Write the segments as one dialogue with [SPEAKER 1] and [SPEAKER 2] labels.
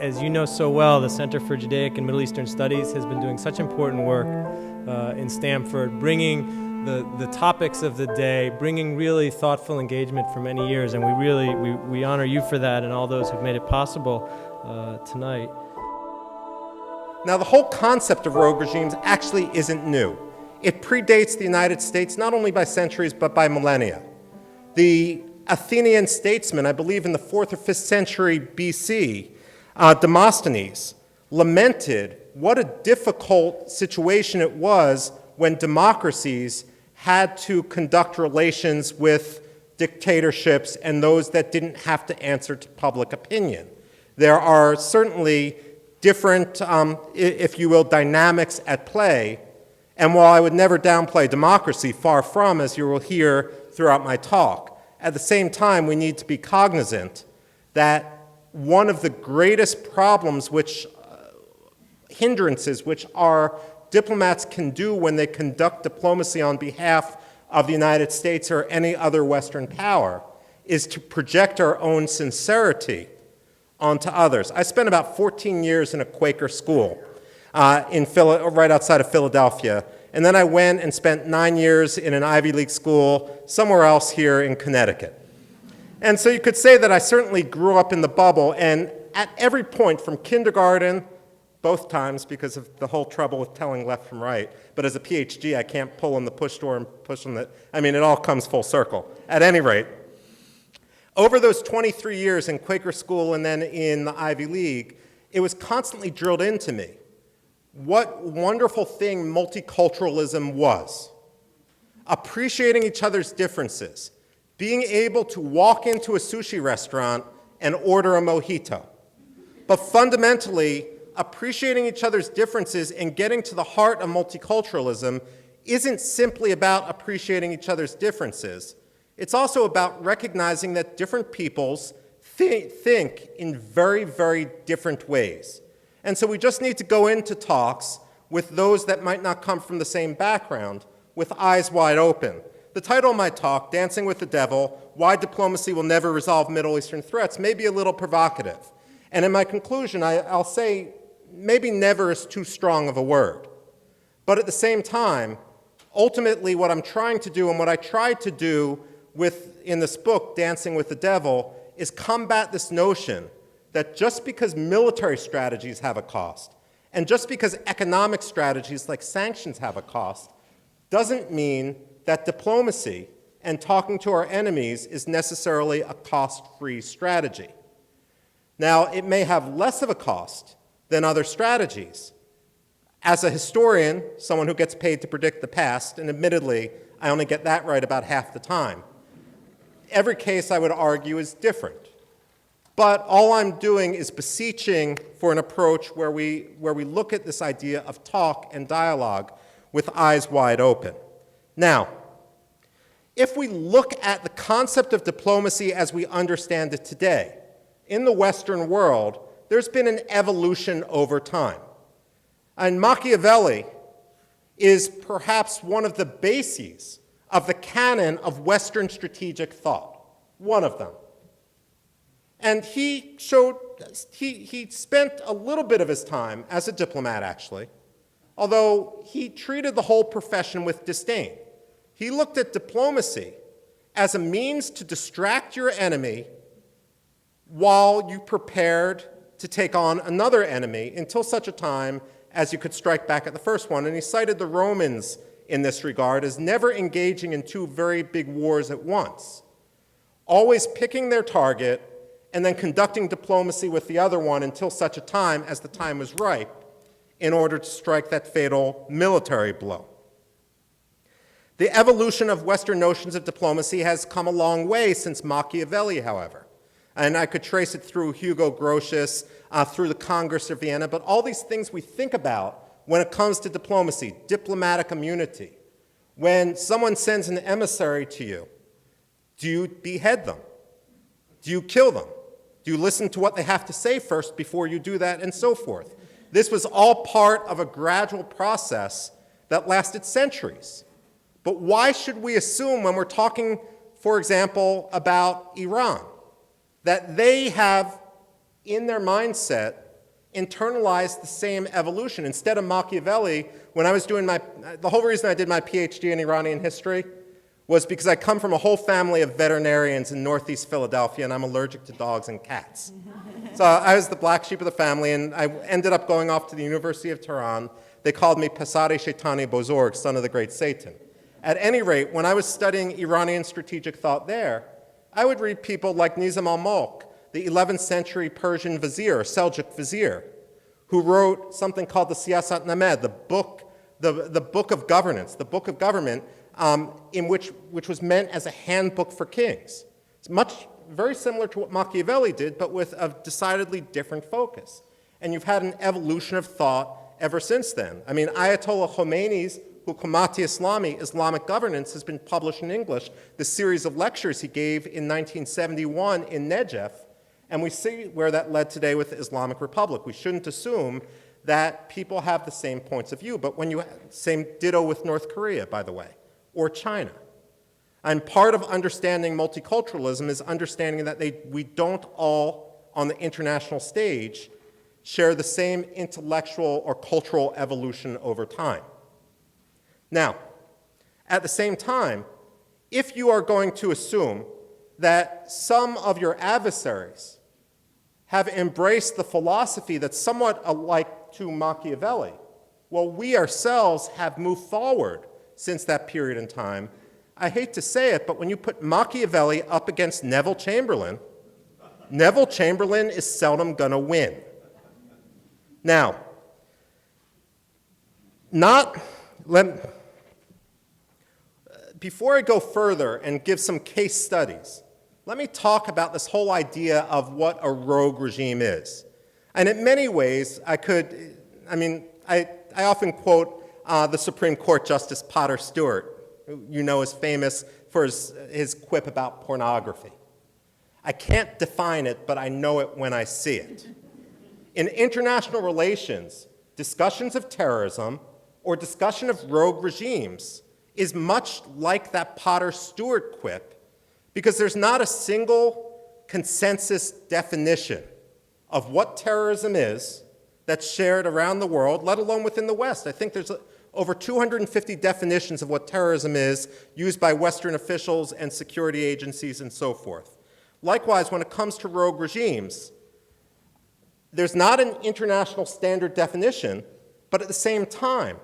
[SPEAKER 1] as you know so well, the Center for Judaic and Middle Eastern Studies has been doing such important work in Stamford, bringing the topics of the day, bringing really thoughtful engagement for many years, and we honor you for that and all those who've made it possible tonight.
[SPEAKER 2] Now, the whole concept of rogue regimes actually isn't new. It predates the United States not only by centuries, but by millennia. The Athenian statesman, I believe in the 4th or 5th century BC, Demosthenes, lamented what a difficult situation it was when democracies had to conduct relations with dictatorships and those that didn't have to answer to public opinion. There are certainly different, if you will, dynamics at play. And while I would never downplay democracy, far from, as you will hear throughout my talk, at the same time, we need to be cognizant that one of the greatest problems, hindrances, which our diplomats can do when they conduct diplomacy on behalf of the United States or any other Western power, is to project our own sincerity onto others. I spent about 14 years in a Quaker school right outside of Philadelphia. And then I went and spent 9 years in an Ivy League school somewhere else here in Connecticut. And so you could say that I certainly grew up in the bubble, and at every point from kindergarten, both times because of the whole trouble with telling left from right, but as a PhD I can't pull on the push door and push on the, it all comes full circle. At any rate, over those 23 years in Quaker school and then in the Ivy League, it was constantly drilled into me what wonderful thing multiculturalism was. Appreciating each other's differences, being able to walk into a sushi restaurant and order a mojito. But fundamentally, appreciating each other's differences and getting to the heart of multiculturalism isn't simply about appreciating each other's differences. It's also about recognizing that different peoples think in very, very different ways. And so we just need to go into talks with those that might not come from the same background with eyes wide open. The title of my talk, Dancing with the Devil, Why Diplomacy Will Never Resolve Middle Eastern Threats, may be a little provocative. And in my conclusion, I'll say maybe never is too strong of a word. But at the same time, ultimately what I'm trying to do and what I tried to do in this book, Dancing with the Devil, is combat this notion that just because military strategies have a cost, and just because economic strategies like sanctions have a cost, doesn't mean that diplomacy and talking to our enemies is necessarily a cost-free strategy. Now, it may have less of a cost than other strategies. As a historian, someone who gets paid to predict the past, and admittedly, I only get that right about half the time, every case, I would argue, is different. But all I'm doing is beseeching for an approach where we look at this idea of talk and dialogue with eyes wide open. Now, if we look at the concept of diplomacy as we understand it today, in the Western world, there's been an evolution over time. And Machiavelli is perhaps one of the bases of the canon of Western strategic thought, one of them. And he spent a little bit of his time as a diplomat, actually, although he treated the whole profession with disdain. He looked at diplomacy as a means to distract your enemy while you prepared to take on another enemy until such a time as you could strike back at the first one. And he cited the Romans in this regard as never engaging in two very big wars at once, always picking their target and then conducting diplomacy with the other one until such a time as the time was ripe in order to strike that fatal military blow. The evolution of Western notions of diplomacy has come a long way since Machiavelli, however. And I could trace it through Hugo Grotius, through the Congress of Vienna, but all these things we think about when it comes to diplomacy, diplomatic immunity. When someone sends an emissary to you, do you behead them? Do you kill them? Do you listen to what they have to say first before you do that, and so forth? This was all part of a gradual process that lasted centuries. But why should we assume when we're talking, for example, about Iran, that they have in their mindset internalized the same evolution. Instead of Machiavelli, when I was doing the whole reason I did my PhD in Iranian history was because I come from a whole family of veterinarians in Northeast Philadelphia, and I'm allergic to dogs and cats. So I was the black sheep of the family, and I ended up going off to the University of Tehran. They called me Pesare Shaitani Bozorg, son of the great Satan. At any rate, when I was studying Iranian strategic thought there, I would read people like Nizam al-Mulk, the 11th century Persian vizier, Seljuk vizier, who wrote something called the Siyasat Nameh, the book of governance, the book of government, in which was meant as a handbook for kings. It's very similar to what Machiavelli did, but with a decidedly different focus. And you've had an evolution of thought ever since then. I mean, Ayatollah Khomeini's Hukumat-i Islami, Islamic Governance, has been published in English, the series of lectures he gave in 1971 in Nejef, and we see where that led today with the Islamic Republic. We shouldn't assume that people have the same points of view, but same ditto with North Korea, by the way, or China. And part of understanding multiculturalism is understanding that we don't all, on the international stage, share the same intellectual or cultural evolution over time. Now, at the same time, if you are going to assume that some of your adversaries have embraced the philosophy that's somewhat alike to Machiavelli, well, we ourselves have moved forward since that period in time. I hate to say it, but when you put Machiavelli up against Neville Chamberlain, Neville Chamberlain is seldom going to win. Now, before I go further and give some case studies, let me talk about this whole idea of what a rogue regime is. And in many ways, I often quote the Supreme Court Justice Potter Stewart, who you know is famous for his quip about pornography. I can't define it, but I know it when I see it. In international relations, discussions of terrorism or discussion of rogue regimes is much like that Potter Stewart quip, because there's not a single consensus definition of what terrorism is that's shared around the world, let alone within the West. I think there's over 250 definitions of what terrorism is used by Western officials and security agencies and so forth. Likewise, when it comes to rogue regimes, there's not an international standard definition, but at the same time,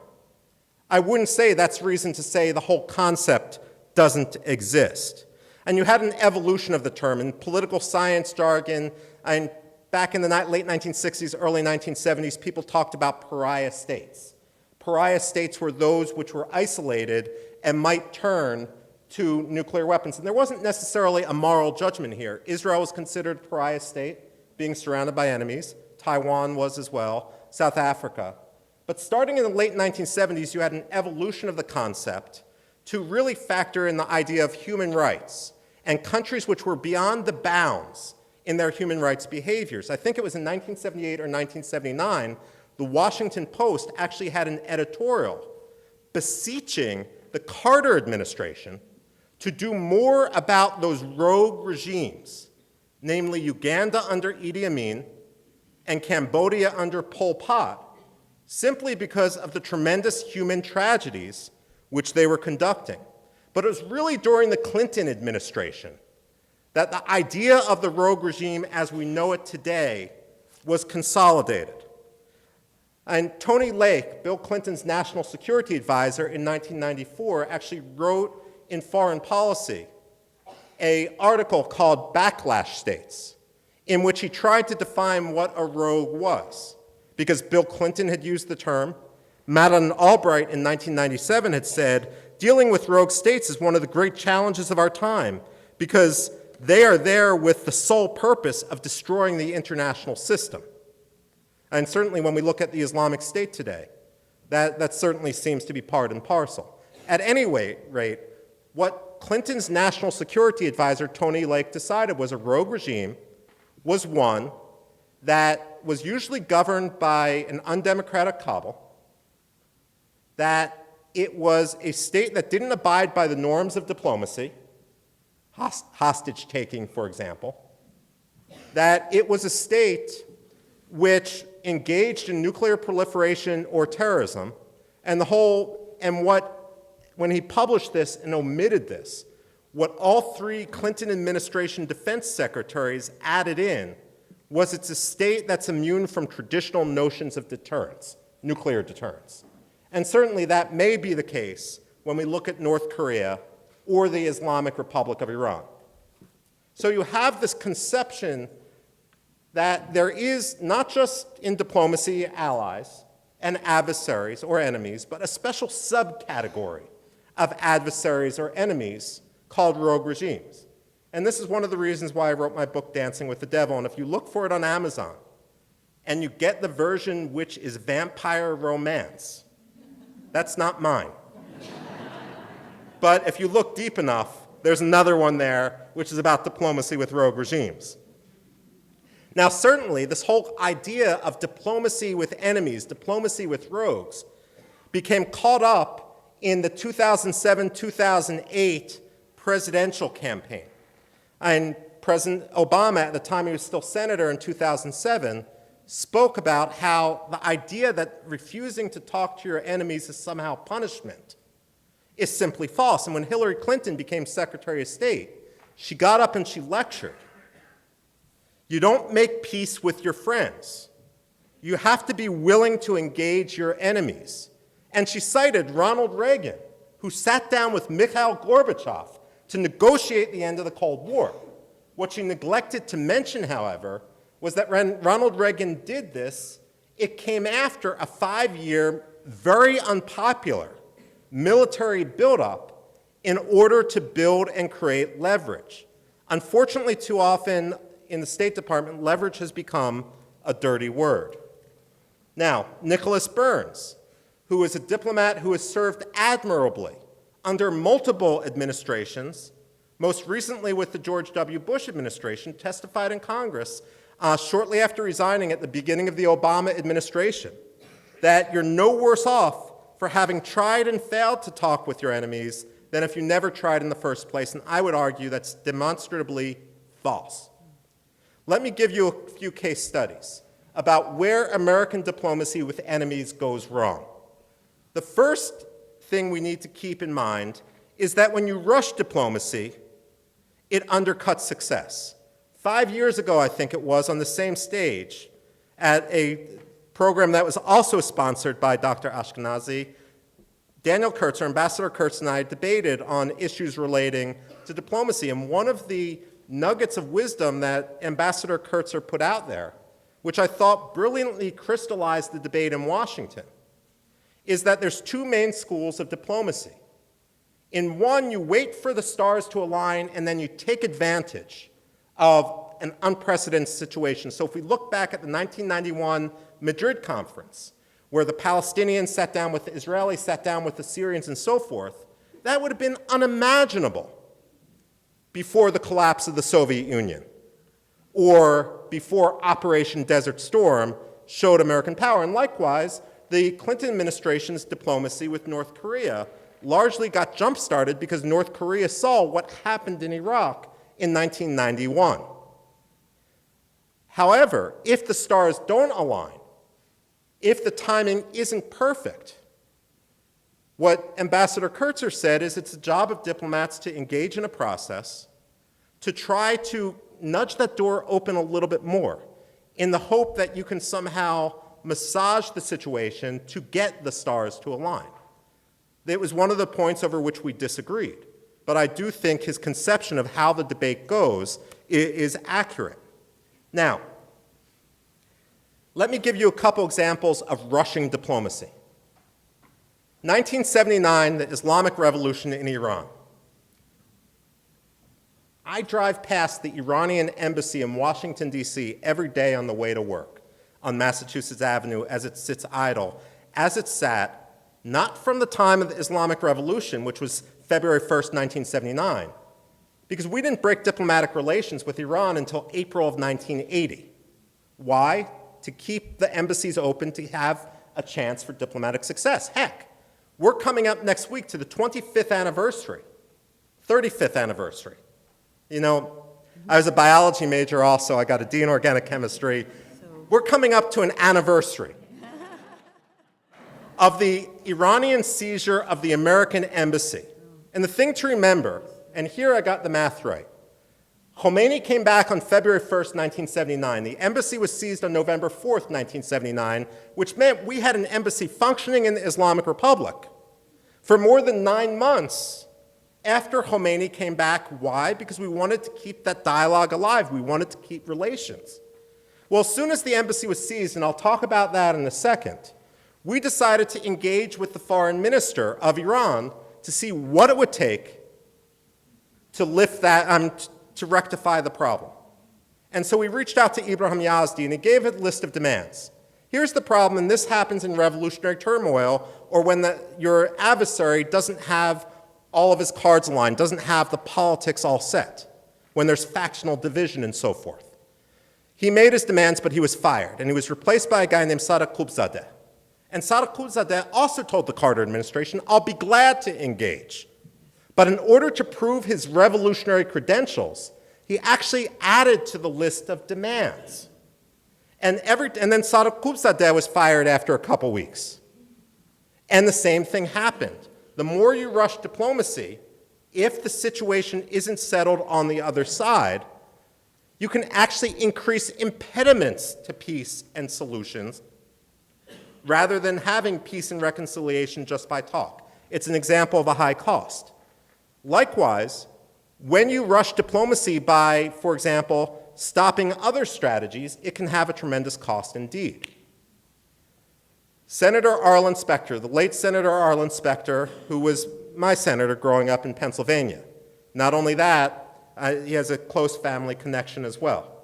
[SPEAKER 2] I wouldn't say that's reason to say the whole concept doesn't exist. And you had an evolution of the term in political science jargon, and back in the late 1960s, early 1970s, people talked about pariah states. Pariah states were those which were isolated and might turn to nuclear weapons. And there wasn't necessarily a moral judgment here. Israel was considered a pariah state, being surrounded by enemies. Taiwan was as well, South Africa. But starting in the late 1970s, you had an evolution of the concept to really factor in the idea of human rights and countries which were beyond the bounds in their human rights behaviors. I think it was in 1978 or 1979, the Washington Post actually had an editorial beseeching the Carter administration to do more about those rogue regimes, namely Uganda under Idi Amin and Cambodia under Pol Pot, simply because of the tremendous human tragedies which they were conducting. But it was really during the Clinton administration that the idea of the rogue regime as we know it today was consolidated. And Tony Lake, Bill Clinton's national security advisor in 1994, actually wrote in Foreign Policy an article called Backlash States, in which he tried to define what a rogue was. Because Bill Clinton had used the term, Madeleine Albright in 1997 had said, dealing with rogue states is one of the great challenges of our time, because they are there with the sole purpose of destroying the international system. And certainly when we look at the Islamic State today, that certainly seems to be part and parcel. At any rate, what Clinton's national security advisor, Tony Lake, decided was a rogue regime was one that was usually governed by an undemocratic cabal, that it was a state that didn't abide by the norms of diplomacy, hostage-taking, for example, that it was a state which engaged in nuclear proliferation or terrorism, when he published this and omitted this, what all three Clinton administration defense secretaries added in was it's a state that's immune from traditional notions of deterrence, nuclear deterrence. And certainly that may be the case when we look at North Korea or the Islamic Republic of Iran. So you have this conception that there is not just in diplomacy allies and adversaries or enemies, but a special subcategory of adversaries or enemies called rogue regimes. And this is one of the reasons why I wrote my book, Dancing with the Devil. And if you look for it on Amazon, and you get the version which is vampire romance, that's not mine. But if you look deep enough, there's another one there, which is about diplomacy with rogue regimes. Now, certainly, this whole idea of diplomacy with enemies, diplomacy with rogues, became caught up in the 2007-2008 presidential campaign. And President Obama, at the time he was still senator in 2007, spoke about how the idea that refusing to talk to your enemies is somehow punishment is simply false. And when Hillary Clinton became Secretary of State, she got up and she lectured. You don't make peace with your friends. You have to be willing to engage your enemies. And she cited Ronald Reagan, who sat down with Mikhail Gorbachev to negotiate the end of the Cold War. What she neglected to mention, however, was that when Ronald Reagan did this, it came after a 5-year, very unpopular military buildup in order to build and create leverage. Unfortunately, too often in the State Department, leverage has become a dirty word. Now, Nicholas Burns, who is a diplomat who has served admirably under multiple administrations, most recently with the George W. Bush administration, testified in Congress shortly after resigning at the beginning of the Obama administration that you're no worse off for having tried and failed to talk with your enemies than if you never tried in the first place, and I would argue that's demonstrably false. Let me give you a few case studies about where American diplomacy with enemies goes wrong. The first thing we need to keep in mind is that when you rush diplomacy, it undercuts success. 5 years ago, I think it was, on the same stage at a program that was also sponsored by Dr. Ashkenazi, Daniel Kurtzer, Ambassador Kurtz, and I debated on issues relating to diplomacy. And one of the nuggets of wisdom that Ambassador Kurtzer put out there, which I thought brilliantly crystallized the debate in Washington, is that there's two main schools of diplomacy. In one, you wait for the stars to align, and then you take advantage of an unprecedented situation. So if we look back at the 1991 Madrid conference, where the Palestinians sat down with the Israelis, sat down with the Syrians, and so forth, that would have been unimaginable before the collapse of the Soviet Union, or before Operation Desert Storm showed American power. And likewise, the Clinton administration's diplomacy with North Korea largely got jump-started because North Korea saw what happened in Iraq in 1991. However, if the stars don't align, if the timing isn't perfect, what Ambassador Kurtzer said is it's the job of diplomats to engage in a process to try to nudge that door open a little bit more in the hope that you can somehow massage the situation to get the stars to align. It was one of the points over which we disagreed, but I do think his conception of how the debate goes is accurate. Now, let me give you a couple examples of rushing diplomacy. 1979, the Islamic Revolution in Iran. I drive past the Iranian embassy in Washington, D.C. every day on the way to work on Massachusetts Avenue as it sits idle, as it sat, not from the time of the Islamic Revolution, which was February 1st, 1979, because we didn't break diplomatic relations with Iran until April of 1980. Why? To keep the embassies open to have a chance for diplomatic success. Heck, we're coming up next week to the 25th anniversary, 35th anniversary. You know, I was a biology major also. I got a D in organic chemistry. we're coming up to an anniversary of the Iranian seizure of the American embassy. And the thing to remember, and here I got the math right, Khomeini came back on February 1st, 1979. The embassy was seized on November 4th, 1979, which meant we had an embassy functioning in the Islamic Republic for more than 9 months after Khomeini came back. Why? Because we wanted to keep that dialogue alive. We wanted to keep relations. Well, as soon as the embassy was seized, and I'll talk about that in a second, we decided to engage with the foreign minister of Iran to see what it would take to lift that, to rectify the problem. And so we reached out to Ibrahim Yazdi, and he gave a list of demands. Here's the problem, and this happens in revolutionary turmoil, or when your adversary doesn't have all of his cards aligned, doesn't have the politics all set, when there's factional division and so forth. He made his demands, but he was fired, and he was replaced by a guy named Sadat Khubzadeh. And Sadat Khubzadeh also told the Carter administration, I'll be glad to engage. But in order to prove his revolutionary credentials, he actually added to the list of demands. And then Sadat Khubzadeh was fired after a couple weeks. And the same thing happened. The more you rush diplomacy, if the situation isn't settled on the other side, you can actually increase impediments to peace and solutions rather than having peace and reconciliation just by talk. It's an example of a high cost. Likewise, when you rush diplomacy by, for example, stopping other strategies, it can have a tremendous cost indeed. Senator Arlen Specter, the late Senator Arlen Specter, who was my senator growing up in Pennsylvania. Not only that, he has a close family connection as well.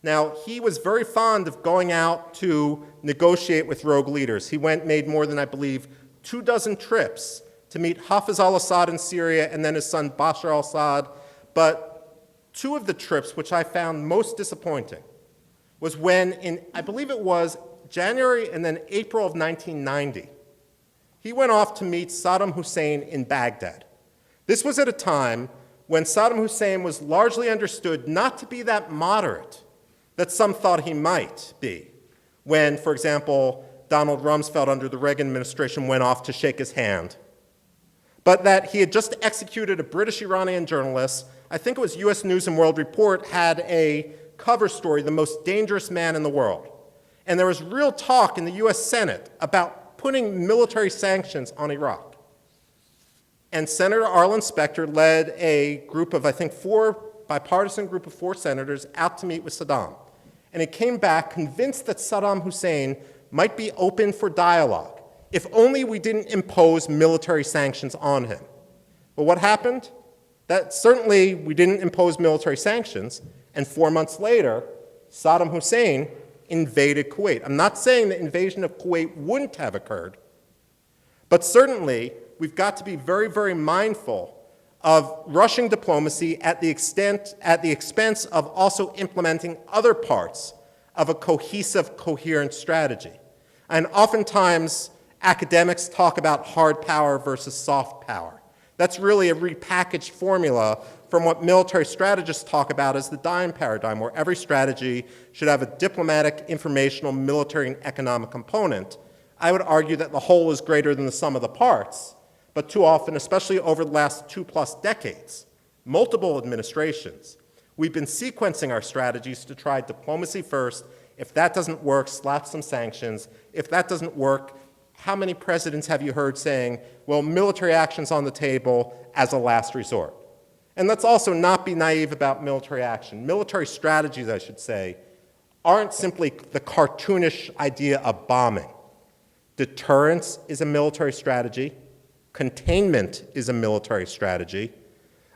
[SPEAKER 2] Now, he was very fond of going out to negotiate with rogue leaders. He made more than, I believe, 24 trips to meet Hafez al-Assad in Syria and then his son Bashar al-Assad. But 2 of the trips, which I found most disappointing, was when in, I believe it was January and then April of 1990, he went off to meet Saddam Hussein in Baghdad. This was at a time when Saddam Hussein was largely understood not to be that moderate that some thought he might be. When, for example, Donald Rumsfeld under the Reagan administration went off to shake his hand. But that he had just executed a British-Iranian journalist. I think it was US News and World Report had a cover story, the most dangerous man in the world. And there was real talk in the US Senate about putting military sanctions on Iraq. And Senator Arlen Specter led a group of, I think, bipartisan group of 4 senators out to meet with Saddam. And he came back convinced that Saddam Hussein might be open for dialogue if only we didn't impose military sanctions on him. But what happened? That certainly we didn't impose military sanctions, and 4 months later, Saddam Hussein invaded Kuwait. I'm not saying the invasion of Kuwait wouldn't have occurred, but certainly we've got to be very, very mindful of rushing diplomacy at the expense of also implementing other parts of a cohesive, coherent strategy. And oftentimes, academics talk about hard power versus soft power. That's really a repackaged formula from what military strategists talk about as the dime paradigm, where every strategy should have a diplomatic, informational, military, and economic component. I would argue that the whole is greater than the sum of the parts, but too often, especially over the last 2+ decades, multiple administrations, we've been sequencing our strategies to try diplomacy first. If that doesn't work, slap some sanctions. If that doesn't work, how many presidents have you heard saying, well, military action's on the table as a last resort? And let's also not be naive about military action. Military strategies, I should say, aren't simply the cartoonish idea of bombing. Deterrence is a military strategy. Containment is a military strategy.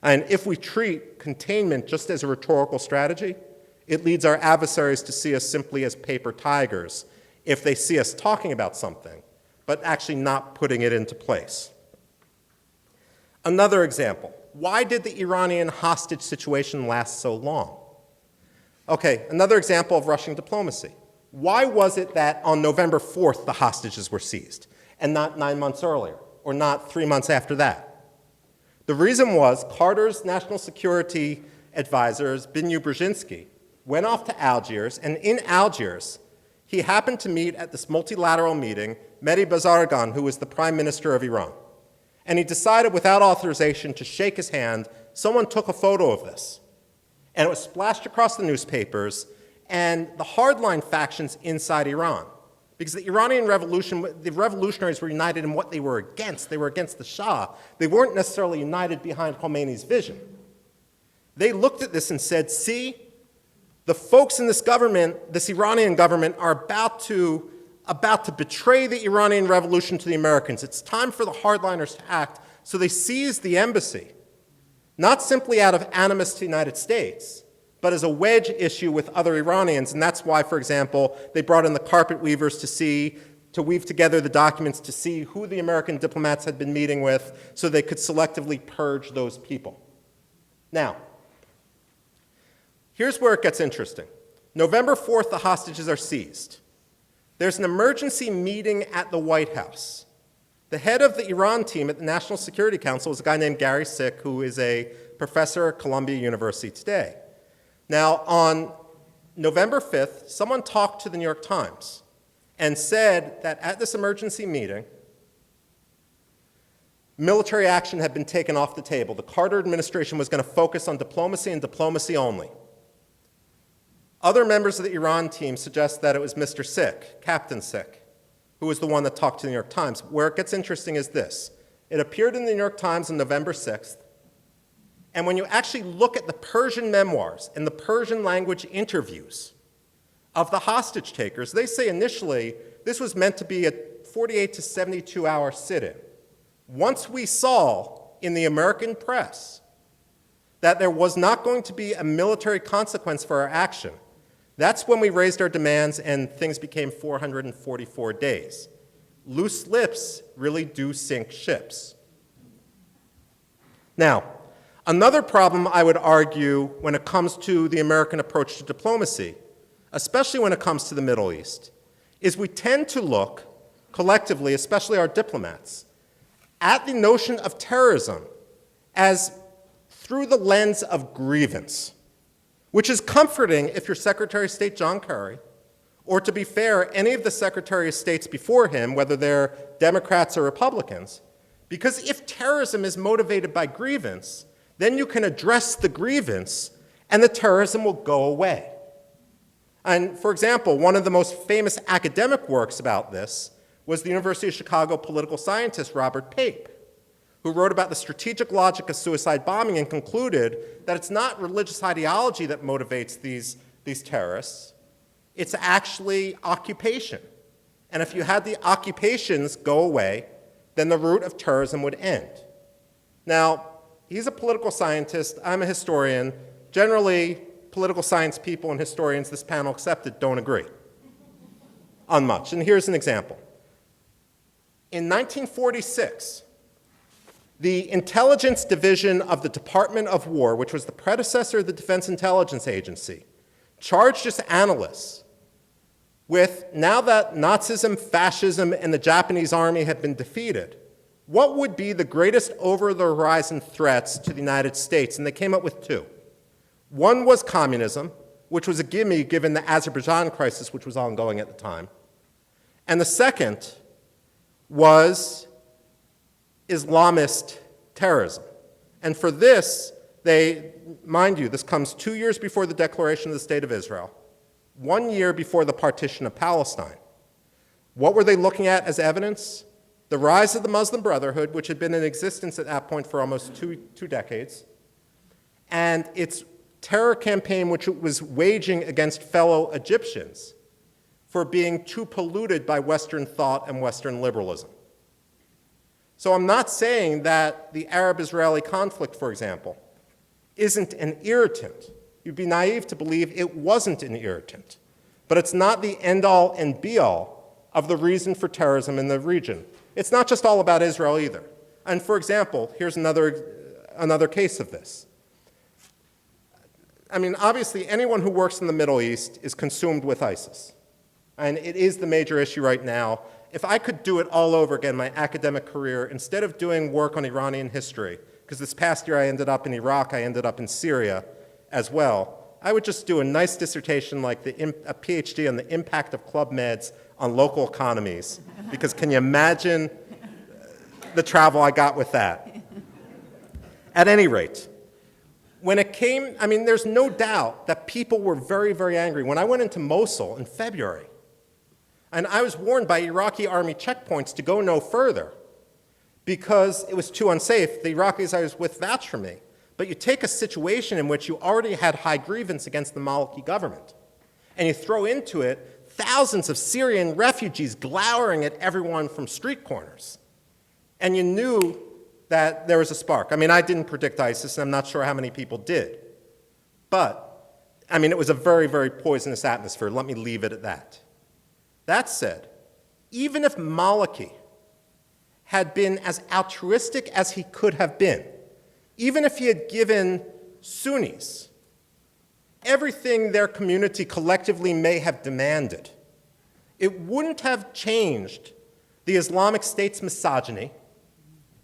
[SPEAKER 2] And if we treat containment just as a rhetorical strategy, it leads our adversaries to see us simply as paper tigers if they see us talking about something, but actually not putting it into place. Another example, why did the Iranian hostage situation last so long? Okay, another example of rushing diplomacy. Why was it that on November 4th the hostages were seized and not 9 months earlier or not 3 months after that? The reason was Carter's national security advisor, Zbigniew Brzezinski, went off to Algiers, and in Algiers, he happened to meet at this multilateral meeting Mehdi Bazargan, who was the prime minister of Iran. And he decided without authorization to shake his hand. Someone took a photo of this. And it was splashed across the newspapers and the hardline factions inside Iran. Because the Iranian revolution, the revolutionaries were united in what they were against. They were against the Shah. They weren't necessarily united behind Khomeini's vision. They looked at this and said, see, the folks in this government, this Iranian government, are about to betray the Iranian revolution to the Americans. It's time for the hardliners to act. So they seized the embassy, not simply out of animus to the United States, but as a wedge issue with other Iranians. And that's why, for example, they brought in the carpet weavers to weave together the documents to see who the American diplomats had been meeting with so they could selectively purge those people. Now, here's where it gets interesting. November 4th, the hostages are seized. There's an emergency meeting at the White House. The head of the Iran team at the National Security Council is a guy named Gary Sick, who is a professor at Columbia University today. Now, on November 5th, someone talked to the New York Times and said that at this emergency meeting, military action had been taken off the table. The Carter administration was going to focus on diplomacy and diplomacy only. Other members of the Iran team suggest that it was Mr. Sick, Captain Sick, who was the one that talked to the New York Times. Where it gets interesting is this. It appeared in the New York Times on November 6th, and when you actually look at the Persian memoirs and the Persian language interviews of the hostage takers, they say initially this was meant to be a 48 to 72-hour sit-in. Once we saw in the American press that there was not going to be a military consequence for our action, that's when we raised our demands and things became 444 days. Loose lips really do sink ships. Now, another problem I would argue when it comes to the American approach to diplomacy, especially when it comes to the Middle East, is we tend to look collectively, especially our diplomats, at the notion of terrorism as through the lens of grievance, which is comforting if you're Secretary of State John Kerry, or to be fair, any of the Secretary of States before him, whether they're Democrats or Republicans, because if terrorism is motivated by grievance, then you can address the grievance and the terrorism will go away. And for example, one of the most famous academic works about this was the University of Chicago political scientist Robert Pape, who wrote about the strategic logic of suicide bombing and concluded that it's not religious ideology that motivates these terrorists, it's actually occupation. And if you had the occupations go away, then the root of terrorism would end. Now, he's a political scientist, I'm a historian. Generally, political science people and historians, this panel accepted, don't agree on much. And here's an example. In 1946, the Intelligence Division of the Department of War, which was the predecessor of the Defense Intelligence Agency, charged its analysts with, now that Nazism, fascism, and the Japanese army had been defeated, what would be the greatest over-the-horizon threats to the United States? And they came up with two. One was communism, which was a gimme given the Azerbaijan crisis, which was ongoing at the time. And the second was Islamist terrorism. And for this, mind you, this comes 2 years before the declaration of the State of Israel, 1 year before the partition of Palestine. What were they looking at as evidence? The rise of the Muslim Brotherhood, which had been in existence at that point for almost two decades, and its terror campaign, which it was waging against fellow Egyptians for being too polluted by Western thought and Western liberalism. So I'm not saying that the Arab-Israeli conflict, for example, isn't an irritant. You'd be naive to believe it wasn't an irritant. But it's not the end-all and be-all of the reason for terrorism in the region. It's not just all about Israel either. And for example, here's another case of this. I mean, obviously, anyone who works in the Middle East is consumed with ISIS. And it is the major issue right now. If I could do it all over again, my academic career, instead of doing work on Iranian history, because this past year I ended up in Iraq, I ended up in Syria as well, I would just do a nice dissertation like a PhD on the impact of Club Meds on local economies, because can you imagine the travel I got with that? At any rate, when it came, I mean, there's no doubt that people were very, very angry. When I went into Mosul in February, and I was warned by Iraqi army checkpoints to go no further because it was too unsafe. The Iraqis I was with vouched for me. But you take a situation in which you already had high grievance against the Maliki government, and you throw into it thousands of Syrian refugees glowering at everyone from street corners. And you knew that there was a spark. I mean, I didn't predict ISIS, and I'm not sure how many people did. But, I mean, it was a very, very poisonous atmosphere. Let me leave it at that. That said, even if Maliki had been as altruistic as he could have been, even if he had given Sunnis everything their community collectively may have demanded, it wouldn't have changed the Islamic State's misogyny.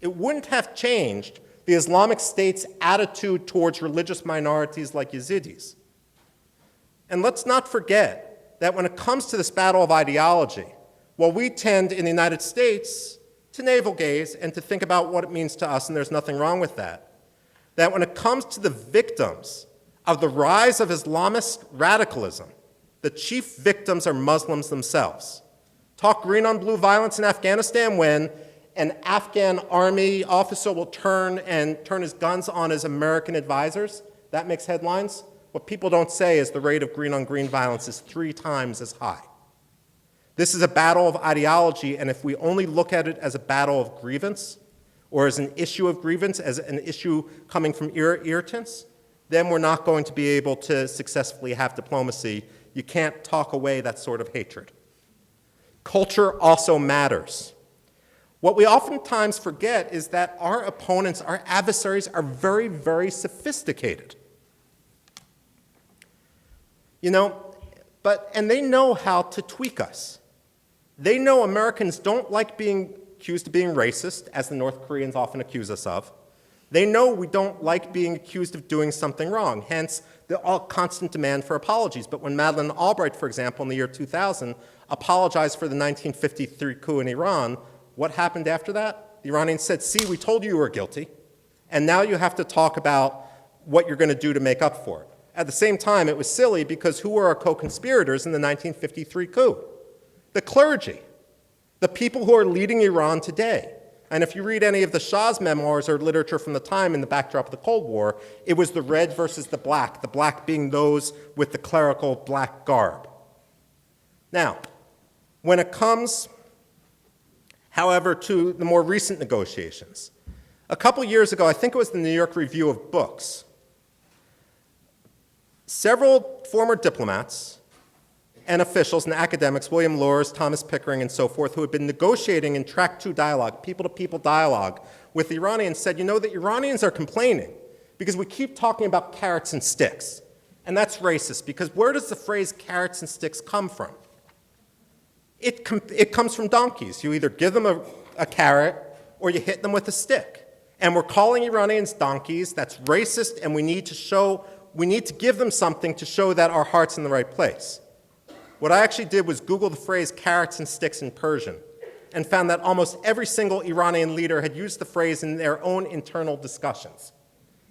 [SPEAKER 2] It wouldn't have changed the Islamic State's attitude towards religious minorities like Yazidis. And let's not forget that when it comes to this battle of ideology, while we tend in the United States to navel gaze and to think about what it means to us, and there's nothing wrong with that when it comes to the victims of the rise of Islamist radicalism, the chief victims are Muslims themselves. Talk green on blue violence in Afghanistan when an Afghan army officer will turn his guns on his American advisors. That makes headlines. What people don't say is the rate of green on green violence is 3 times as high. This is a battle of ideology, and if we only look at it as a battle of grievance, or as an issue of grievance, as an issue coming from irritants, then we're not going to be able to successfully have diplomacy. You can't talk away that sort of hatred. Culture also matters. What we oftentimes forget is that our opponents, our adversaries, are very, very sophisticated. You know, and they know how to tweak us. They know Americans don't like being accused of being racist, as the North Koreans often accuse us of. They know we don't like being accused of doing something wrong, hence the constant demand for apologies. But when Madeleine Albright, for example, in the year 2000, apologized for the 1953 coup in Iran, what happened after that? The Iranians said, see, we told you were guilty, and now you have to talk about what you're going to do to make up for it. At the same time, it was silly because who were our co-conspirators in the 1953 coup? The clergy, the people who are leading Iran today. And if you read any of the Shah's memoirs or literature from the time in the backdrop of the Cold War, it was the red versus the black being those with the clerical black garb. Now, when it comes, however, to the more recent negotiations, a couple years ago, I think it was the New York Review of Books, several former diplomats and officials and academics, William Lors, Thomas Pickering, and so forth, who had been negotiating in Track 2 dialogue, people-to-people dialogue, with the Iranians said, you know, the Iranians are complaining because we keep talking about carrots and sticks. And that's racist, because where does the phrase carrots and sticks come from? It comes from donkeys. You either give them a carrot or you hit them with a stick. And we're calling Iranians donkeys. That's racist, and we need to give them something to show that our heart's in the right place. What I actually did was Google the phrase carrots and sticks in Persian and found that almost every single Iranian leader had used the phrase in their own internal discussions,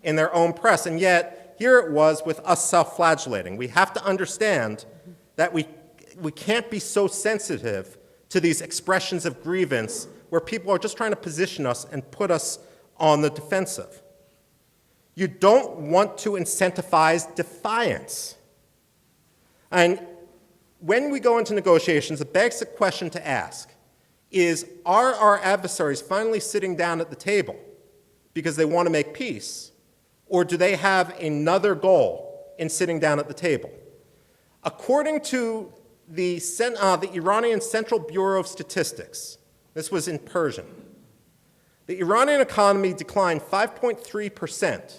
[SPEAKER 2] in their own press. And yet, here it was with us self-flagellating. We have to understand that we can't be so sensitive to these expressions of grievance where people are just trying to position us and put us on the defensive. You don't want to incentivize defiance. And when we go into negotiations, it begs the question to ask is, are our adversaries finally sitting down at the table because they want to make peace, or do they have another goal in sitting down at the table? According to the Iranian Central Bureau of Statistics, this was in Persian, the Iranian economy declined 5.3%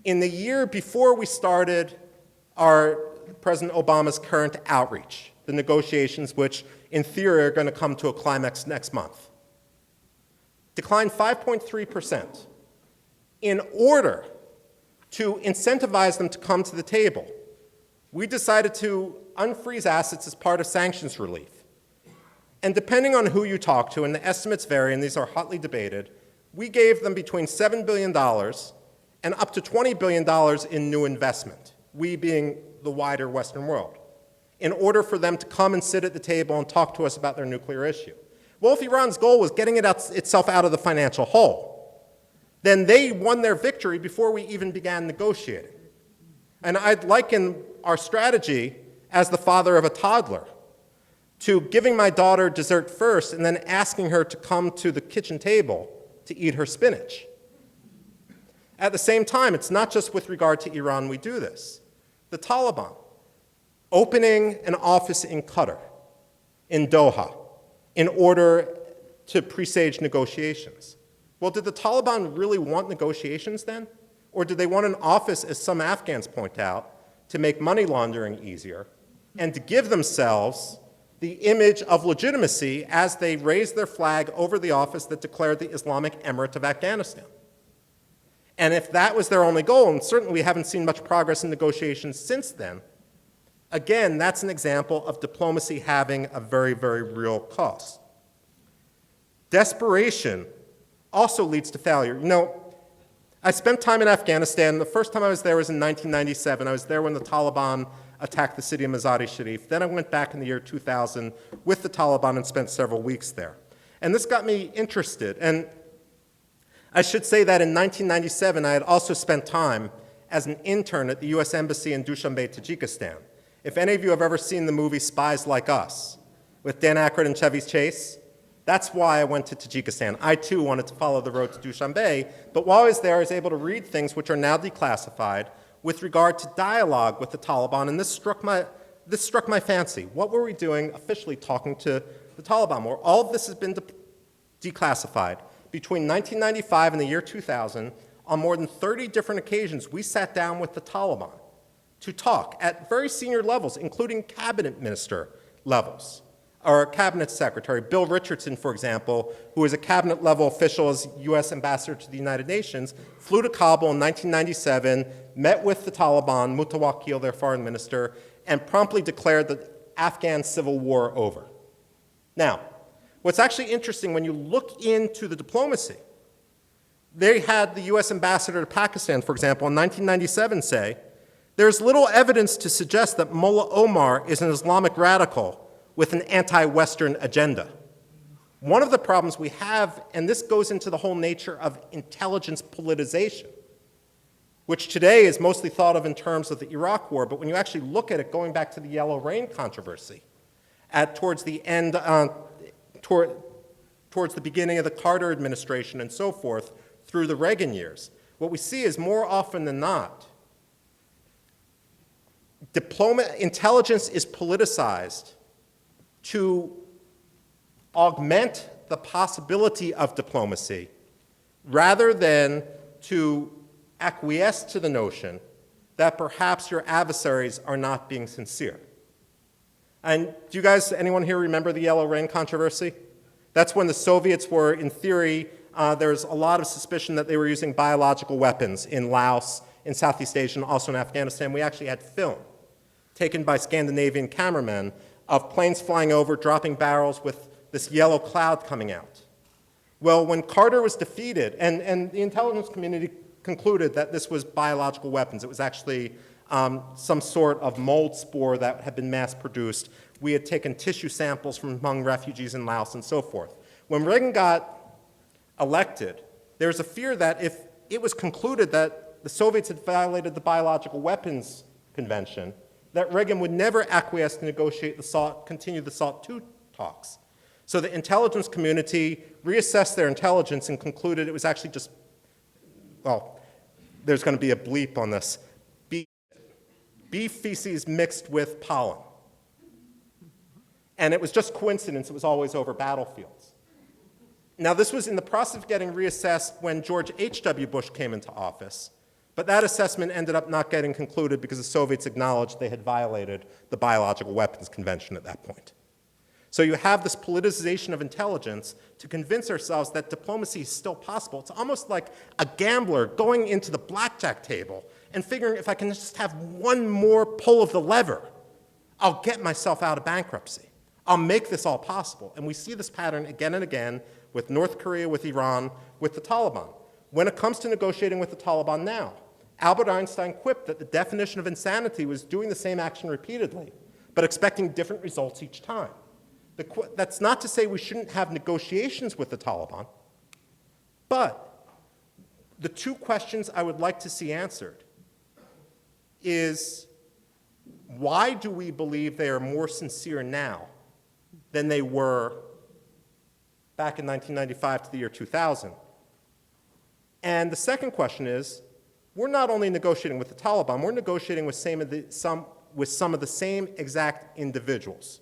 [SPEAKER 2] in the year before we started President Obama's current outreach, the negotiations which in theory are going to come to a climax next month. Declined 5.3%. In order to incentivize them to come to the table. We decided to unfreeze assets as part of sanctions relief. And depending on who you talk to, and the estimates vary, and these are hotly debated, we gave them between $7 billion and up to $20 billion in new investment, we being the wider Western world, in order for them to come and sit at the table and talk to us about their nuclear issue. Well, if Iran's goal was getting itself out of the financial hole, then they won their victory before we even began negotiating. And I'd liken our strategy as the father of a toddler to giving my daughter dessert first and then asking her to come to the kitchen table to eat her spinach. At the same time, it's not just with regard to Iran we do this. The Taliban, opening an office in Qatar, in Doha, in order to presage negotiations. Well, did the Taliban really want negotiations then? Or did they want an office, as some Afghans point out, to make money laundering easier and to give themselves the image of legitimacy as they raised their flag over the office that declared the Islamic Emirate of Afghanistan? And if that was their only goal, and certainly we haven't seen much progress in negotiations since then, again, that's an example of diplomacy having a very, very real cost. Desperation also leads to failure. You know, I spent time in Afghanistan. The first time I was there was in 1997. I was there when the Taliban attacked the city of Mazar-e-Sharif. Then I went back in the year 2000 with the Taliban and spent several weeks there. And this got me interested. And I should say that in 1997, I had also spent time as an intern at the U.S. Embassy in Dushanbe, Tajikistan. If any of you have ever seen the movie Spies Like Us with Dan Aykroyd and Chevy Chase, that's why I went to Tajikistan. I, too, wanted to follow the road to Dushanbe, but while I was there, I was able to read things which are now declassified with regard to dialogue with the Taliban, and this struck my fancy. What were we doing officially talking to the Taliban? Well, all of this has been declassified. Between 1995 and the year 2000, on more than 30 different occasions, we sat down with the Taliban to talk at very senior levels, including cabinet minister levels. Our cabinet secretary, Bill Richardson, for example, who is a cabinet level official as U.S. ambassador to the United Nations, flew to Kabul in 1997, met with the Taliban, Mutawakkil, their foreign minister, and promptly declared the Afghan civil war over. Now, what's actually interesting when you look into the diplomacy, they had the U.S. ambassador to Pakistan, for example, in 1997 say, there's little evidence to suggest that Mullah Omar is an Islamic radical with an anti-Western agenda. One of the problems we have, and this goes into the whole nature of intelligence politicization, which today is mostly thought of in terms of the Iraq War, but when you actually look at it, going back to the Yellow Rain controversy, towards the end, towards the beginning of the Carter administration and so forth, through the Reagan years, what we see is more often than not, intelligence is politicized to augment the possibility of diplomacy rather than to acquiesce to the notion that perhaps your adversaries are not being sincere. And do you guys, anyone here remember the Yellow Rain controversy? That's when the Soviets were, in theory, there's a lot of suspicion that they were using biological weapons in Laos, in Southeast Asia, and also in Afghanistan. We actually had film taken by Scandinavian cameramen of planes flying over, dropping barrels with this yellow cloud coming out. Well, when Carter was defeated, and the intelligence community concluded that this was biological weapons, it was actually some sort of mold spore that had been mass-produced. We had taken tissue samples from among refugees in Laos and so forth. When Reagan got elected, there was a fear that if it was concluded that the Soviets had violated the Biological Weapons Convention, that Reagan would never acquiesce to negotiate continue the SALT II talks. So the intelligence community reassessed their intelligence and concluded it was actually just, well, there's going to be a bleep on this, beef feces mixed with pollen. And it was just coincidence, it was always over battlefields. Now, this was in the process of getting reassessed when George H.W. Bush came into office. But that assessment ended up not getting concluded because the Soviets acknowledged they had violated the Biological Weapons Convention at that point. So you have this politicization of intelligence to convince ourselves that diplomacy is still possible. It's almost like a gambler going into the blackjack table and figuring if I can just have one more pull of the lever, I'll get myself out of bankruptcy. I'll make this all possible. And we see this pattern again and again with North Korea, with Iran, with the Taliban. When it comes to negotiating with the Taliban now, Albert Einstein quipped that the definition of insanity was doing the same action repeatedly, but expecting different results each time. That's not to say we shouldn't have negotiations with the Taliban, but the two questions I would like to see answered is, why do we believe they are more sincere now than they were back in 1995 to the year 2000? And the second question is, we're not only negotiating with the Taliban, we're negotiating with some of the same exact individuals.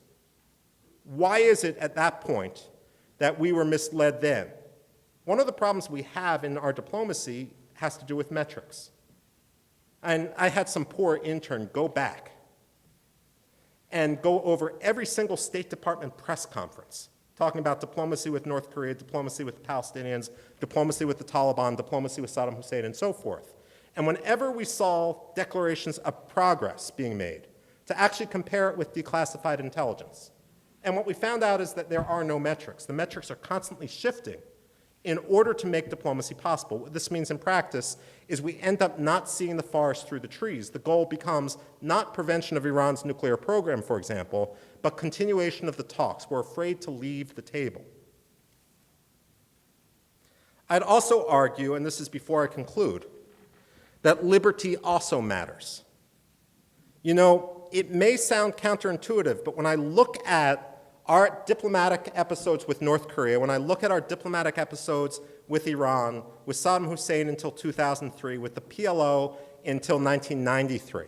[SPEAKER 2] Why is it at that point that we were misled then? One of the problems we have in our diplomacy has to do with metrics. And I had some poor intern go back and go over every single State Department press conference, talking about diplomacy with North Korea, diplomacy with the Palestinians, diplomacy with the Taliban, diplomacy with Saddam Hussein, and so forth. And whenever we saw declarations of progress being made, to actually compare it with declassified intelligence. And what we found out is that there are no metrics. The metrics are constantly shifting in order to make diplomacy possible. What this means in practice is we end up not seeing the forest through the trees. The goal becomes not prevention of Iran's nuclear program, for example, but continuation of the talks. We're afraid to leave the table. I'd also argue, and this is before I conclude, that liberty also matters. You know, it may sound counterintuitive, but when I look at our diplomatic episodes with North Korea, when I look at our diplomatic episodes with Iran, with Saddam Hussein until 2003, with the PLO until 1993,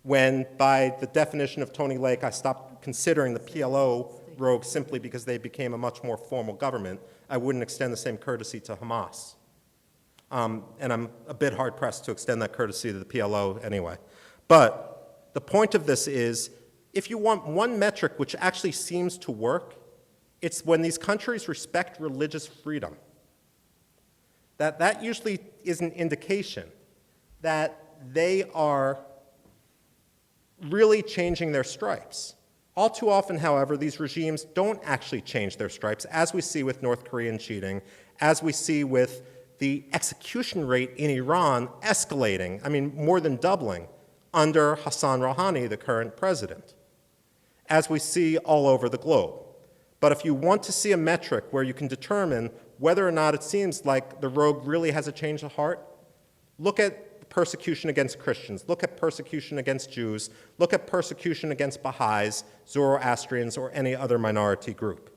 [SPEAKER 2] when by the definition of Tony Lake, I stopped considering the PLO rogue simply because they became a much more formal government, I wouldn't extend the same courtesy to Hamas. And I'm a bit hard-pressed to extend that courtesy to the PLO anyway. But the point of this is, if you want one metric which actually seems to work, it's when these countries respect religious freedom. That usually is an indication that they are really changing their stripes. All too often, however, these regimes don't actually change their stripes, as we see with North Korean cheating, as we see with the execution rate in Iran escalating, I mean, more than doubling, under Hassan Rouhani, the current president, as we see all over the globe. But if you want to see a metric where you can determine whether or not it seems like the rogue really has a change of heart, look at persecution against Christians, look at persecution against Jews, look at persecution against Baha'is, Zoroastrians, or any other minority group.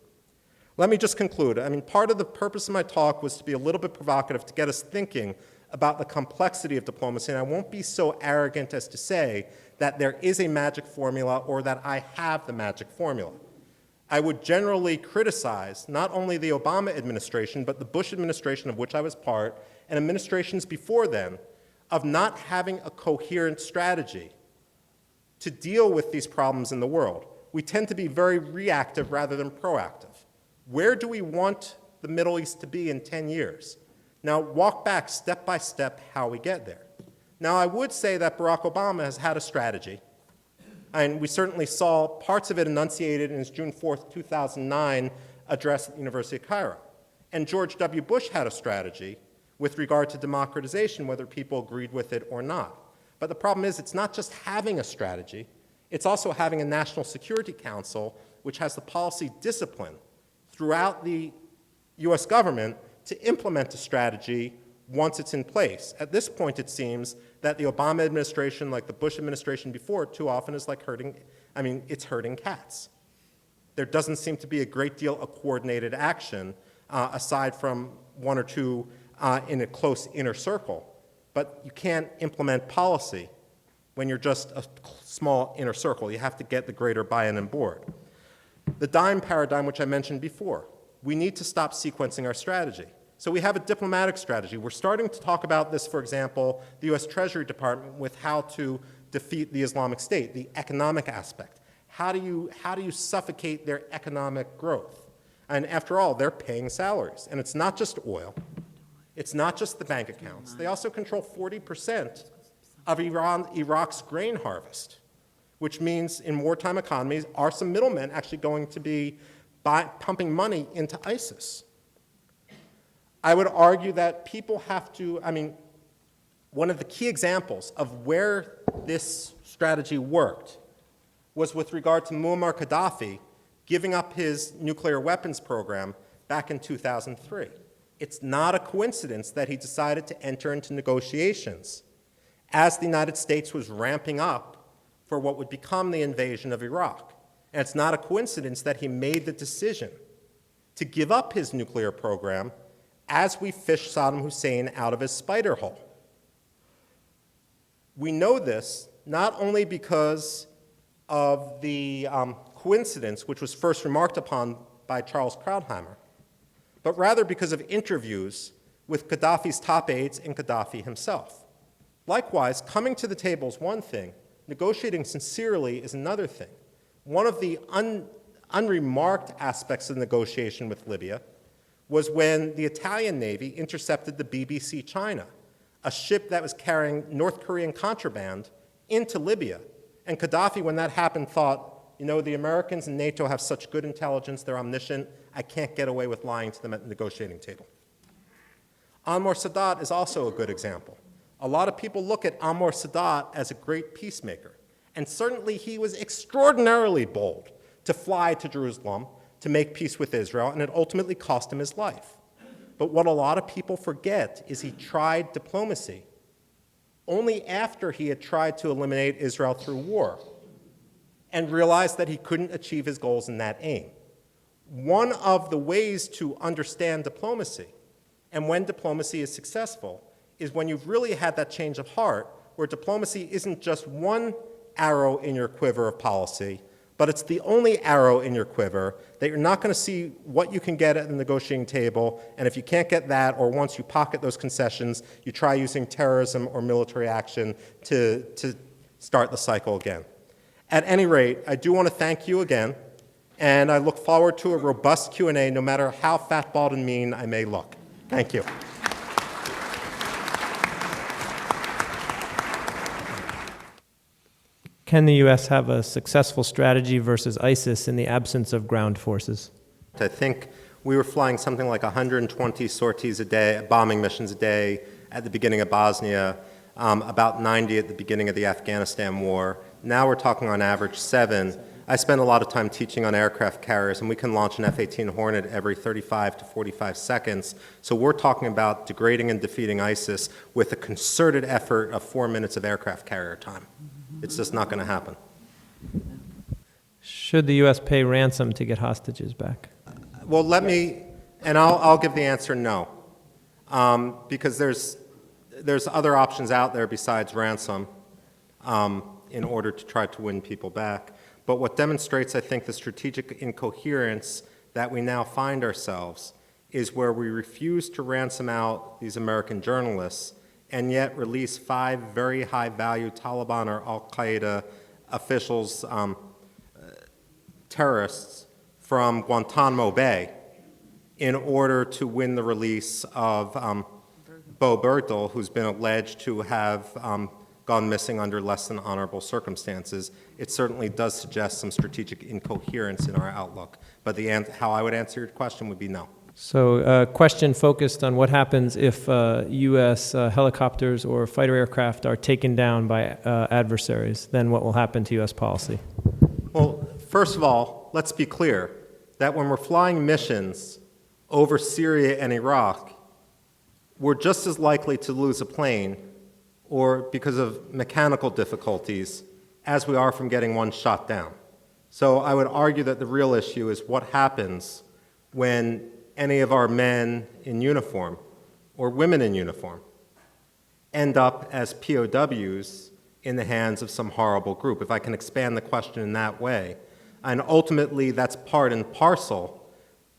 [SPEAKER 2] Let me just conclude. I mean, part of the purpose of my talk was to be a little bit provocative, to get us thinking about the complexity of diplomacy, and I won't be so arrogant as to say that there is a magic formula or that I have the magic formula. I would generally criticize not only the Obama administration, but the Bush administration, of which I was part, and administrations before then, of not having a coherent strategy to deal with these problems in the world. We tend to be very reactive rather than proactive. Where do we want the Middle East to be in 10 years? Now, walk back step by step how we get there. Now, I would say that Barack Obama has had a strategy, and we certainly saw parts of it enunciated in his June 4th, 2009 address at the University of Cairo. And George W. Bush had a strategy with regard to democratization, whether people agreed with it or not. But the problem is, it's not just having a strategy, it's also having a National Security Council which has the policy discipline throughout the US government to implement a strategy once it's in place. At this point, it seems that the Obama administration, like the Bush administration before, too often is like it's herding cats. There doesn't seem to be a great deal of coordinated action aside from one or two in a close inner circle. But you can't implement policy when you're just a small inner circle. You have to get the greater buy-in on board. The dime paradigm, which I mentioned before, we need to stop sequencing our strategy. So we have a diplomatic strategy. We're starting to talk about this, for example, the US Treasury Department with how to defeat the Islamic State, the economic aspect. How do you suffocate their economic growth? And after all, they're paying salaries. And it's not just oil. It's not just the bank accounts. They also control 40% of Iraq's grain harvest, which means in wartime economies, are some middlemen actually going to be pumping money into ISIS? I would argue that people have to, one of the key examples of where this strategy worked was with regard to Muammar Gaddafi giving up his nuclear weapons program back in 2003. It's not a coincidence that he decided to enter into negotiations as the United States was ramping up for what would become the invasion of Iraq. And it's not a coincidence that he made the decision to give up his nuclear program as we fished Saddam Hussein out of his spider hole. We know this not only because of the coincidence, which was first remarked upon by Charles Krauthammer, but rather because of interviews with Gaddafi's top aides and Gaddafi himself. Likewise, coming to the table is one thing, negotiating sincerely is another thing. One of the unremarked aspects of the negotiation with Libya was when the Italian Navy intercepted the BBC China, a ship that was carrying North Korean contraband into Libya. And Gaddafi, when that happened, thought, the Americans and NATO have such good intelligence, they're omniscient, I can't get away with lying to them at the negotiating table. Anwar Sadat is also a good example. A lot of people look at Anwar Sadat as a great peacemaker, and certainly he was extraordinarily bold to fly to Jerusalem to make peace with Israel, and it ultimately cost him his life. But what a lot of people forget is he tried diplomacy only after he had tried to eliminate Israel through war and realized that he couldn't achieve his goals in that aim. One of the ways to understand diplomacy and when diplomacy is successful is when you've really had that change of heart where diplomacy isn't just one arrow in your quiver of policy, but it's the only arrow in your quiver that you're not going to see what you can get at the negotiating table, and if you can't get that, or once you pocket those concessions, you try using terrorism or military action to start the cycle again. At any rate, I do want to thank you again, and I look forward to a robust Q&A no matter how fat, bald, and mean I may look. Thank you.
[SPEAKER 1] Can the U.S. have a successful strategy versus ISIS in the absence of ground forces?
[SPEAKER 2] I think we were flying something like 120 sorties a day, bombing missions a day at the beginning of Bosnia, about 90 at the beginning of the Afghanistan war. Now we're talking on average 7. I spend a lot of time teaching on aircraft carriers, and we can launch an F-18 Hornet every 35 to 45 seconds. So we're talking about degrading and defeating ISIS with a concerted effort of 4 minutes of aircraft carrier time. It's just not going to happen.
[SPEAKER 1] Should the U.S. pay ransom to get hostages back?
[SPEAKER 2] Well, I'll give the answer no, because there's other options out there besides ransom in order to try to win people back. But what demonstrates, I think, the strategic incoherence that we now find ourselves is where we refuse to ransom out these American journalists and yet release 5 very high-value Taliban or al-Qaeda officials, terrorists, from Guantanamo Bay in order to win the release of Bo Bergdahl, who's been alleged to have gone missing under less than honorable circumstances. It certainly does suggest some strategic incoherence in our outlook. But how I would answer your question would be no.
[SPEAKER 1] So a question focused on what happens if U.S. Helicopters or fighter aircraft are taken down by adversaries, then what will happen to U.S. policy?
[SPEAKER 2] Well, first of all, let's be clear that when we're flying missions over Syria and Iraq, we're just as likely to lose a plane or because of mechanical difficulties as we are from getting one shot down. So I would argue that the real issue is what happens when any of our men in uniform or women in uniform end up as POWs in the hands of some horrible group, if I can expand the question in that way. And ultimately, that's part and parcel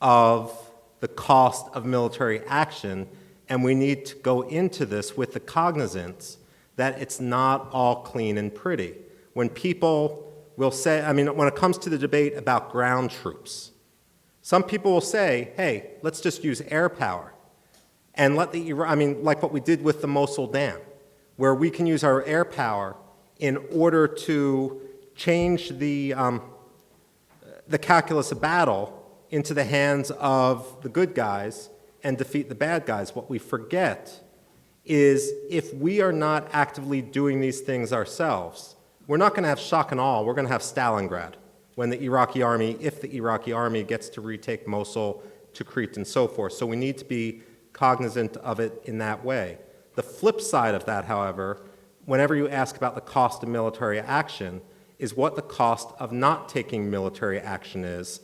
[SPEAKER 2] of the cost of military action, and we need to go into this with the cognizance that it's not all clean and pretty. When people will say, when it comes to the debate about ground troops, some people will say, hey, let's just use air power and let like what we did with the Mosul Dam. where we can use our air power in order to change the calculus of battle into the hands of the good guys and defeat the bad guys. What we forget is if we are not actively doing these things ourselves, we're not going to have shock and awe, we're going to have Stalingrad when the Iraqi army, if the Iraqi army gets to retake Mosul, Tikrit, and so forth. So we need to be cognizant of it in that way. The flip side of that, however, whenever you ask about the cost of military action, is what the cost of not taking military action is.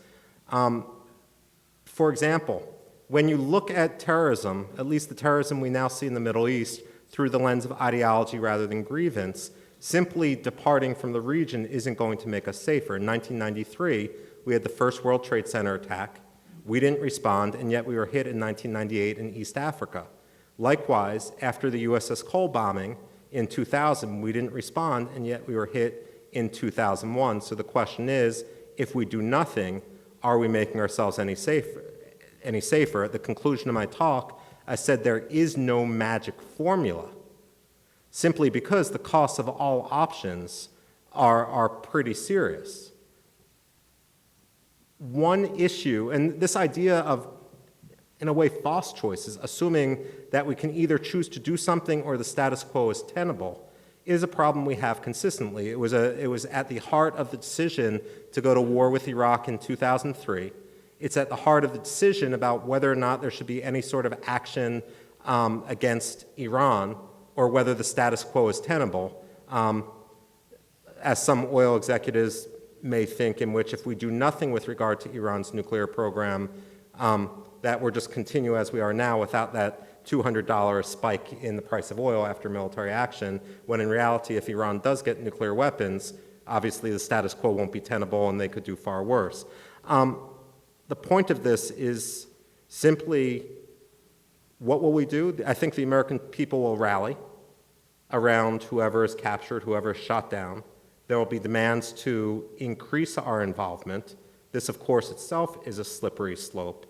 [SPEAKER 2] For example, when you look at terrorism, at least the terrorism we now see in the Middle East, through the lens of ideology rather than grievance, simply departing from the region isn't going to make us safer. In 1993, we had the first World Trade Center attack. We didn't respond, and yet we were hit in 1998 in East Africa. Likewise, after the USS Cole bombing in 2000, we didn't respond, and yet we were hit in 2001. So the question is, if we do nothing, are we making ourselves any safer? At the conclusion of my talk, I said there is no magic formula, simply because the costs of all options are pretty serious. One issue, and this idea of, in a way, false choices, assuming that we can either choose to do something or the status quo is tenable, is a problem we have consistently. It was at the heart of the decision to go to war with Iraq in 2003. It's at the heart of the decision about whether or not there should be any sort of action against Iran, or whether the status quo is tenable, as some oil executives may think, in which if we do nothing with regard to Iran's nuclear program, that we'll just continue as we are now without that $200 spike in the price of oil after military action, when in reality, if Iran does get nuclear weapons, obviously the status quo won't be tenable and they could do far worse. The point of this is simply, what will we do? I think the American people will rally around whoever is captured, whoever is shot down. There will be demands to increase our involvement. This, of course, itself is a slippery slope.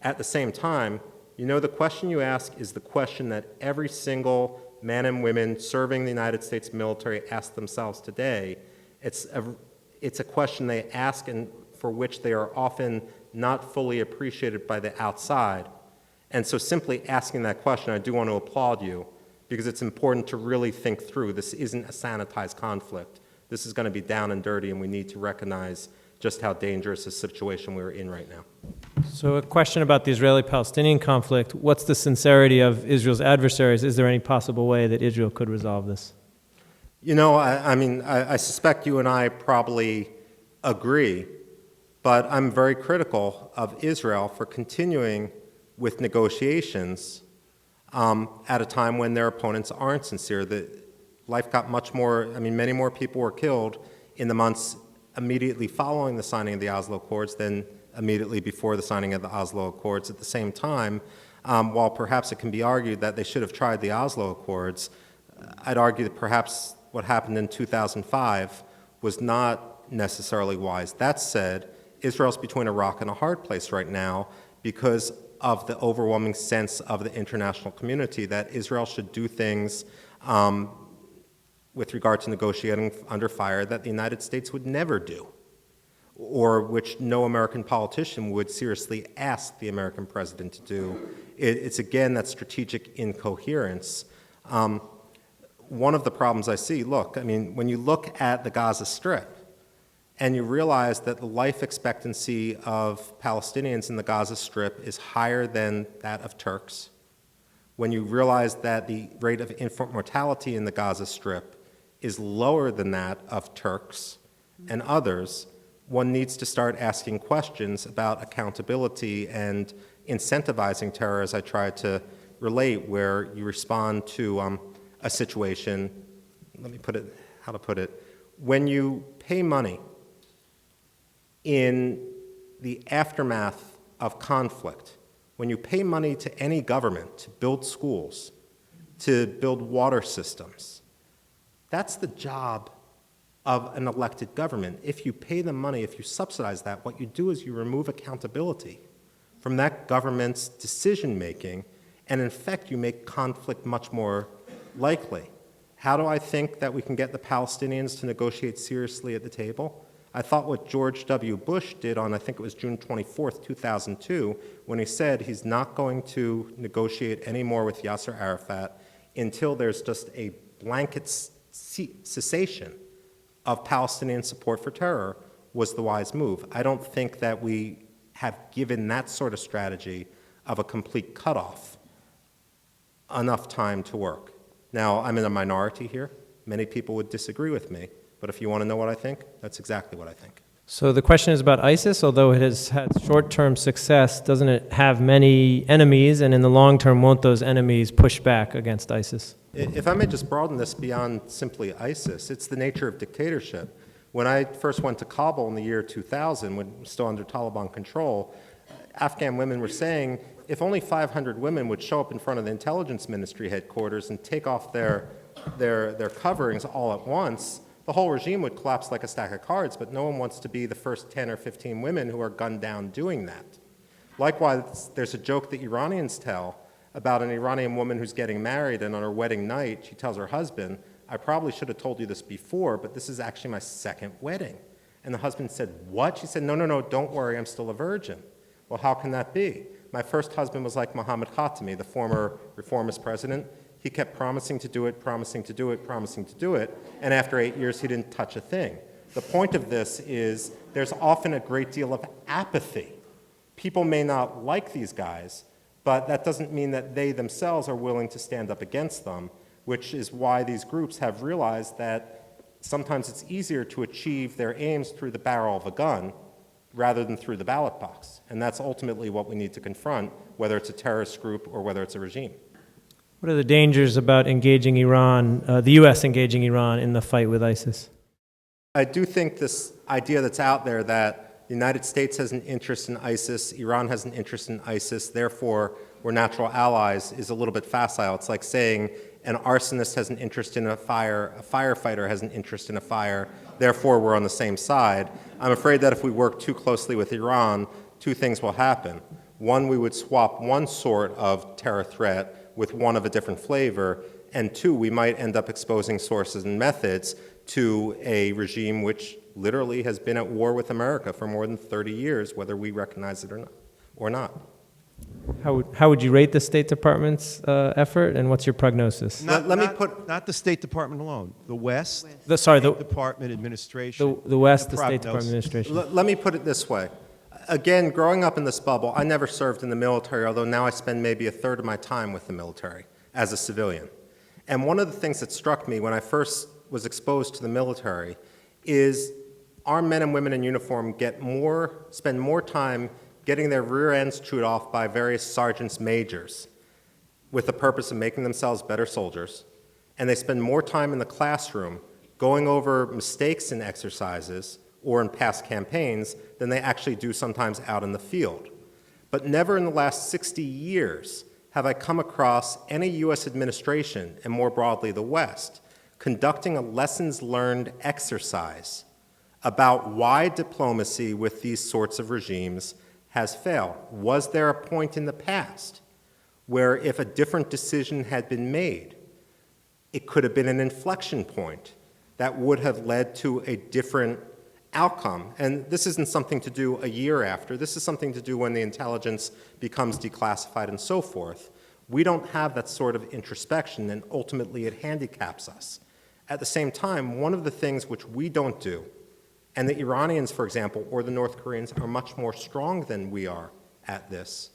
[SPEAKER 2] At the same time, you know, the question you ask is the question that every single man and woman serving the United States military ask themselves today. It's a question they ask and for which they are often not fully appreciated by the outside. And so simply asking that question, I do want to applaud you, because it's important to really think through. This isn't a sanitized conflict. This is going to be down and dirty, and we need to recognize just how dangerous a situation we're in right now.
[SPEAKER 1] So a question about the Israeli-Palestinian conflict. What's the sincerity of Israel's adversaries? Is there any possible way that Israel could resolve this?
[SPEAKER 2] You know, I suspect you and I probably agree, but I'm very critical of Israel for continuing with negotiations at a time when their opponents aren't sincere. Life got much more, many more people were killed in the months immediately following the signing of the Oslo Accords than immediately before the signing of the Oslo Accords. At the same time, while perhaps it can be argued that they should have tried the Oslo Accords, I'd argue that perhaps what happened in 2005 was not necessarily wise. That said, Israel's between a rock and a hard place right now because of the overwhelming sense of the international community that Israel should do things with regard to negotiating under fire that the United States would never do, or which no American politician would seriously ask the American president to do. It's again that strategic incoherence. One of the problems I see, when you look at the Gaza Strip and you realize that the life expectancy of Palestinians in the Gaza Strip is higher than that of Turks, when you realize that the rate of infant mortality in the Gaza Strip is lower than that of Turks and others, one needs to start asking questions about accountability and incentivizing terror, as I tried to relate, where you respond to a situation, let me put it, how to put it, when you pay money in the aftermath of conflict, when you pay money to any government to build schools, to build water systems, that's the job of an elected government. If you pay them money, if you subsidize that, what you do is you remove accountability from that government's decision-making, and in fact, you make conflict much more likely. How do I think that we can get the Palestinians to negotiate seriously at the table? I thought what George W. Bush did on, I think it was June 24th, 2002, when he said he's not going to negotiate anymore with Yasser Arafat until there's just a blanket cessation of Palestinian support for terror, was the wise move. I don't think that we have given that sort of strategy of a complete cutoff enough time to work. Now, I'm in a minority here. Many people would disagree with me, but if you want to know what I think, that's exactly what I think.
[SPEAKER 1] So the question is about ISIS. Although it has had short-term success, doesn't it have many enemies, and in the long term, won't those enemies push back against ISIS?
[SPEAKER 2] If I may just broaden this beyond simply ISIS, it's the nature of dictatorship. When I first went to Kabul in the year 2000, when it was still under Taliban control, Afghan women were saying, if only 500 women would show up in front of the intelligence ministry headquarters and take off their coverings all at once, the whole regime would collapse like a stack of cards, but no one wants to be the first 10 or 15 women who are gunned down doing that. Likewise, there's a joke that Iranians tell about an Iranian woman who's getting married, and on her wedding night, she tells her husband, I probably should have told you this before, but this is actually my second wedding. And the husband said, what? She said, no, don't worry, I'm still a virgin. Well, how can that be? My first husband was like Mohammad Khatami, the former reformist president. He kept promising to do it, promising to do it, promising to do it, and after 8 years, he didn't touch a thing. The point of this is there's often a great deal of apathy. People may not like these guys, but that doesn't mean that they themselves are willing to stand up against them, which is why these groups have realized that sometimes it's easier to achieve their aims through the barrel of a gun rather than through the ballot box. And that's ultimately what we need to confront, whether it's a terrorist group or whether it's a regime.
[SPEAKER 1] What are the dangers about engaging Iran, the U.S. engaging Iran in the fight with ISIS?
[SPEAKER 2] I do think this idea that's out there that the United States has an interest in ISIS, Iran has an interest in ISIS, therefore we're natural allies, is a little bit facile. It's like saying an arsonist has an interest in a fire, a firefighter has an interest in a fire, therefore we're on the same side. I'm afraid that if we work too closely with Iran, two things will happen. One, we would swap one sort of terror threat with one of a different flavor, and two, we might end up exposing sources and methods to a regime which literally has been at war with America for more than 30 years, whether we recognize it or not.
[SPEAKER 1] How would you rate the State Department's effort, and what's your prognosis?
[SPEAKER 2] Let me put
[SPEAKER 3] not the State Department alone. The West,
[SPEAKER 1] The
[SPEAKER 3] State Department administration.
[SPEAKER 1] the West,
[SPEAKER 3] the
[SPEAKER 1] the State Department
[SPEAKER 3] prognosis.
[SPEAKER 1] administration.
[SPEAKER 2] Let me put it this way. Again, growing up in this bubble, I never served in the military, although now I spend maybe a third of my time with the military as a civilian. And one of the things that struck me when I first was exposed to the military is our men and women in uniform spend more time getting their rear ends chewed off by various sergeants majors with the purpose of making themselves better soldiers. And they spend more time in the classroom going over mistakes in exercises or in past campaigns than they actually do sometimes out in the field. But never in the last 60 years have I come across any US administration, and more broadly the West, conducting a lessons learned exercise about why diplomacy with these sorts of regimes has failed. Was there a point in the past where if a different decision had been made, it could have been an inflection point that would have led to a different outcome? And this isn't something to do a year after. This is something to do when the intelligence becomes declassified and so forth. We don't have that sort of introspection, and ultimately it handicaps us. At the same time, one of the things which we don't do, and the Iranians, for example, or the North Koreans are much more strong than we are at this,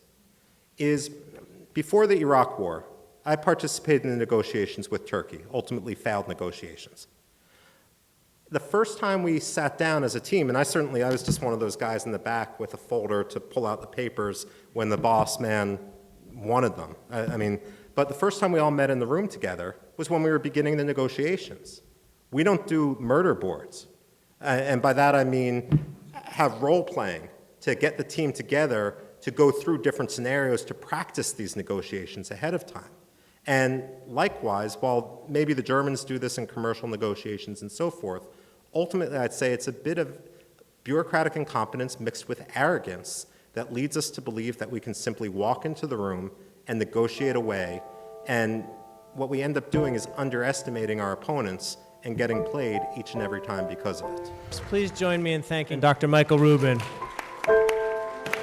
[SPEAKER 2] is before the Iraq War, I participated in the negotiations with Turkey, ultimately failed negotiations. The first time we sat down as a team, and I was just one of those guys in the back with a folder to pull out the papers when the boss man wanted them. But the first time we all met in the room together was when we were beginning the negotiations. We don't do murder boards. And by that I mean have role-playing to get the team together to go through different scenarios to practice these negotiations ahead of time. And likewise, while maybe the Germans do this in commercial negotiations and so forth, ultimately I'd say it's a bit of bureaucratic incompetence mixed with arrogance that leads us to believe that we can simply walk into the room and negotiate away and what we end up doing is underestimating our opponents and getting played each and every time because of it.
[SPEAKER 1] Please join me in thanking Dr. Michael Rubin.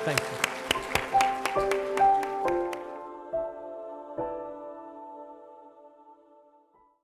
[SPEAKER 1] Thank you.